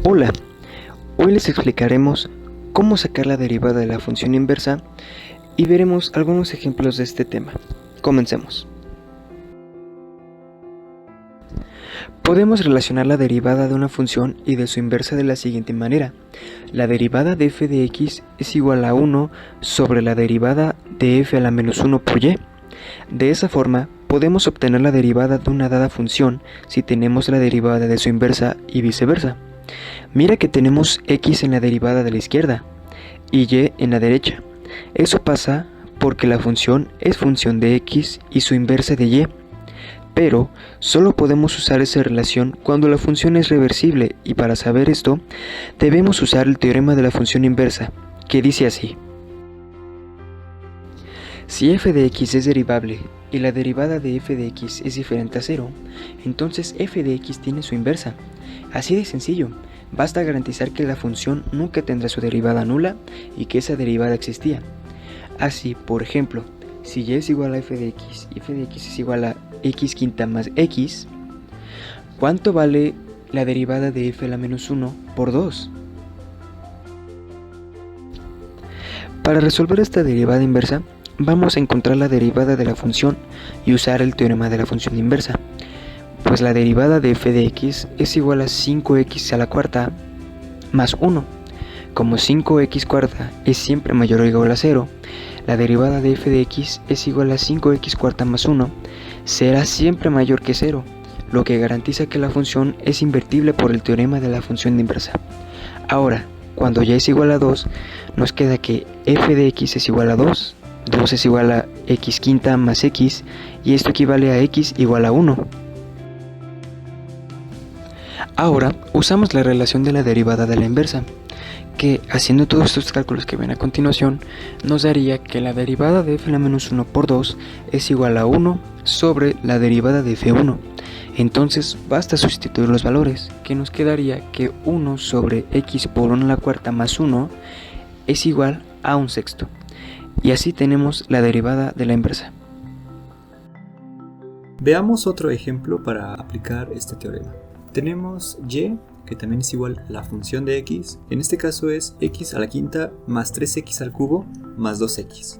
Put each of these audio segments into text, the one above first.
Hola, hoy les explicaremos cómo sacar la derivada de la función inversa y veremos algunos ejemplos de este tema. Comencemos. Podemos relacionar la derivada de una función y de su inversa de la siguiente manera. La derivada de f de x es igual a 1 sobre la derivada de f a la menos 1 por y. De esa forma, podemos obtener la derivada de una dada función si tenemos la derivada de su inversa y viceversa. Mira que tenemos x en la derivada de la izquierda y y en la derecha. Eso pasa porque la función es función de x y su inversa de y. Pero solo podemos usar esa relación cuando la función es reversible, y para saber esto, debemos usar el teorema de la función inversa, que dice así. Si f de x es derivable y la derivada de f de x es diferente a 0, entonces f de x tiene su inversa. Así de sencillo, basta garantizar que la función nunca tendrá su derivada nula y que esa derivada existía. Así, por ejemplo, si y es igual a f de x y f de x es igual a x quinta más x, ¿cuánto vale la derivada de f a la menos 1 por 2? Para resolver esta derivada inversa, vamos a encontrar la derivada de la función y usar el teorema de la función inversa. Pues la derivada de f de x es igual a 5x a la cuarta más 1. Como 5x cuarta es siempre mayor o igual a 0, la derivada de f de x es igual a 5x cuarta más 1, será siempre mayor que 0, lo que garantiza que la función es invertible por el teorema de la función inversa. Ahora, cuando y es igual a 2, nos queda que f de x es igual a 2, 2 es igual a x quinta más x, y esto equivale a x igual a 1. Ahora, usamos la relación de la derivada de la inversa, que, haciendo todos estos cálculos que ven a continuación, nos daría que la derivada de f a la menos 1 por 2 es igual a 1 sobre la derivada de f1. Entonces basta sustituir los valores, que nos quedaría que 1 sobre x por 1 a la cuarta más 1 es igual a 1 sexto. Y así tenemos la derivada de la inversa. Veamos otro ejemplo para aplicar este teorema. Tenemos y, que también es igual a la función de x, en este caso es x a la quinta más 3x al cubo más 2x.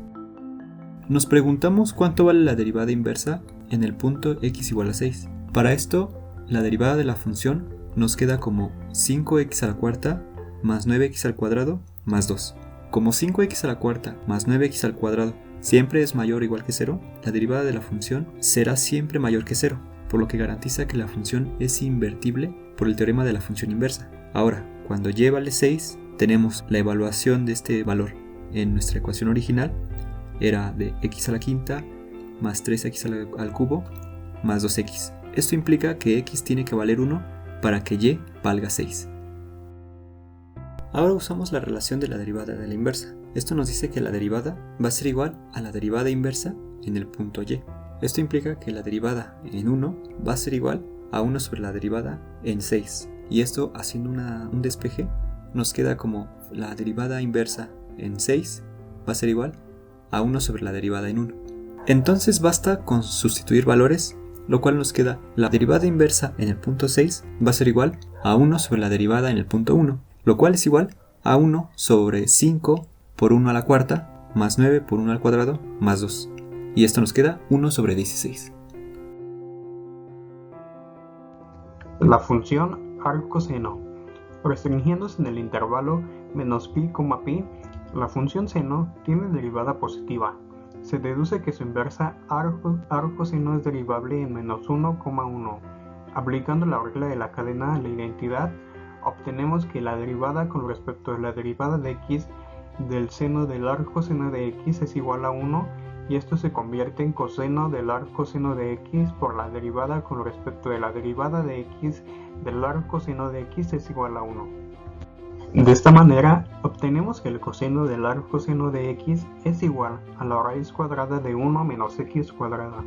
Nos preguntamos cuánto vale la derivada inversa en el punto x igual a 6. Para esto, la derivada de la función nos queda como 5x a la cuarta más 9x al cuadrado más 2. Como 5x a la cuarta más 9x al cuadrado siempre es mayor o igual que 0, la derivada de la función será siempre mayor que 0, por lo que garantiza que la función es invertible por el teorema de la función inversa. Ahora, cuando y vale 6, tenemos la evaluación de este valor en nuestra ecuación original, era de x a la quinta más 3x al cubo más 2x. Esto implica que x tiene que valer 1 para que y valga 6. Ahora usamos la relación de la derivada de la inversa. Esto nos dice que la derivada va a ser igual a la derivada inversa en el punto y. Esto implica que la derivada en 1 va a ser igual a 1 sobre la derivada en 6. Y esto, haciendo un despeje, nos queda como la derivada inversa en 6 va a ser igual a 1 sobre la derivada en 1. Entonces basta con sustituir valores, lo cual nos queda la derivada inversa en el punto 6 va a ser igual a 1 sobre la derivada en el punto 1, lo cual es igual a 1 sobre 5 por 1 a la cuarta más 9 por 1 al cuadrado más 2. Y esto nos queda 1 sobre 16. La función arco-seno. Restringiéndose en el intervalo menos pi, pi, la función seno tiene derivada positiva. Se deduce que su inversa arco-seno es derivable en menos 1,1. Aplicando la regla de la cadena a la identidad, obtenemos que la derivada con respecto a la derivada de x del seno del arcoseno de x es igual a 1, y esto se convierte en coseno del arcoseno de x por la derivada con respecto de la derivada de x del arcoseno de x es igual a 1. De esta manera, obtenemos que el coseno del arcoseno de x es igual a la raíz cuadrada de 1 menos x cuadrada.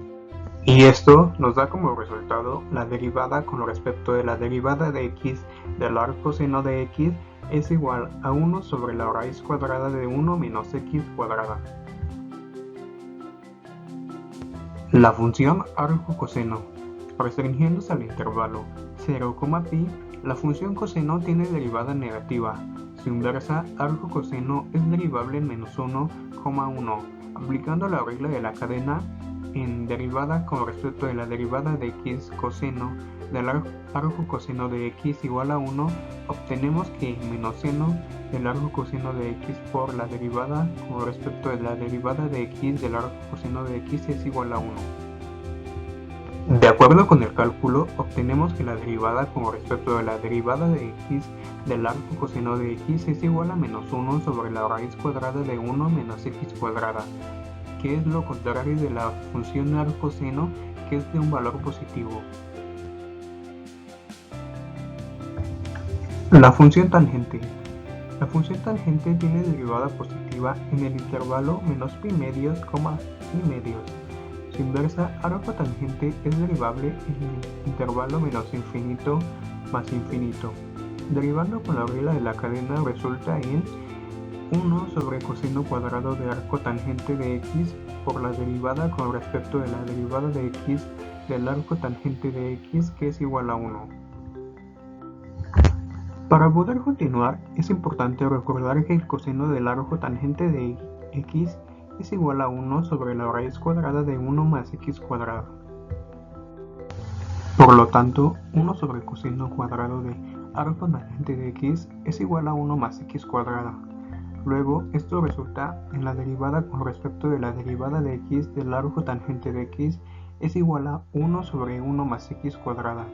Y esto nos da como resultado la derivada con respecto de la derivada de x del arcoseno de x es igual a 1 sobre la raíz cuadrada de 1 menos x cuadrada. La función arco-coseno. Restringiéndose al intervalo 0, pi, la función coseno tiene derivada negativa. Su inversa, arco coseno, es derivable en menos 1,1. Aplicando la regla de la cadena en derivada con respecto de la derivada de x coseno del arco coseno de x igual a 1, obtenemos que menos seno del arco coseno de x por la derivada con respecto de la derivada de x del arco coseno de x es igual a 1. De acuerdo con el cálculo, obtenemos que la derivada con respecto de la derivada de x del arco coseno de x es igual a menos 1 sobre la raíz cuadrada de 1 menos x cuadrada, que es lo contrario de la función arco seno, que es de un valor positivo. La función tangente. La función tangente tiene derivada positiva en el intervalo menos pi medios, pi medios. Su inversa, arco tangente, es derivable en el intervalo menos infinito más infinito. Derivando con la regla de la cadena resulta en 1 sobre coseno cuadrado de arco tangente de x por la derivada con respecto de la derivada de x del arco tangente de x, que es igual a 1. Para poder continuar, es importante recordar que el coseno del arco tangente de x es igual a 1 sobre la raíz cuadrada de 1 más x cuadrado. Por lo tanto, 1 sobre coseno cuadrado de arco tangente de x es igual a 1 más x cuadrado. Luego, esto resulta en la derivada con respecto de la derivada de x del arco tangente de x es igual a 1 sobre 1 más x cuadrada.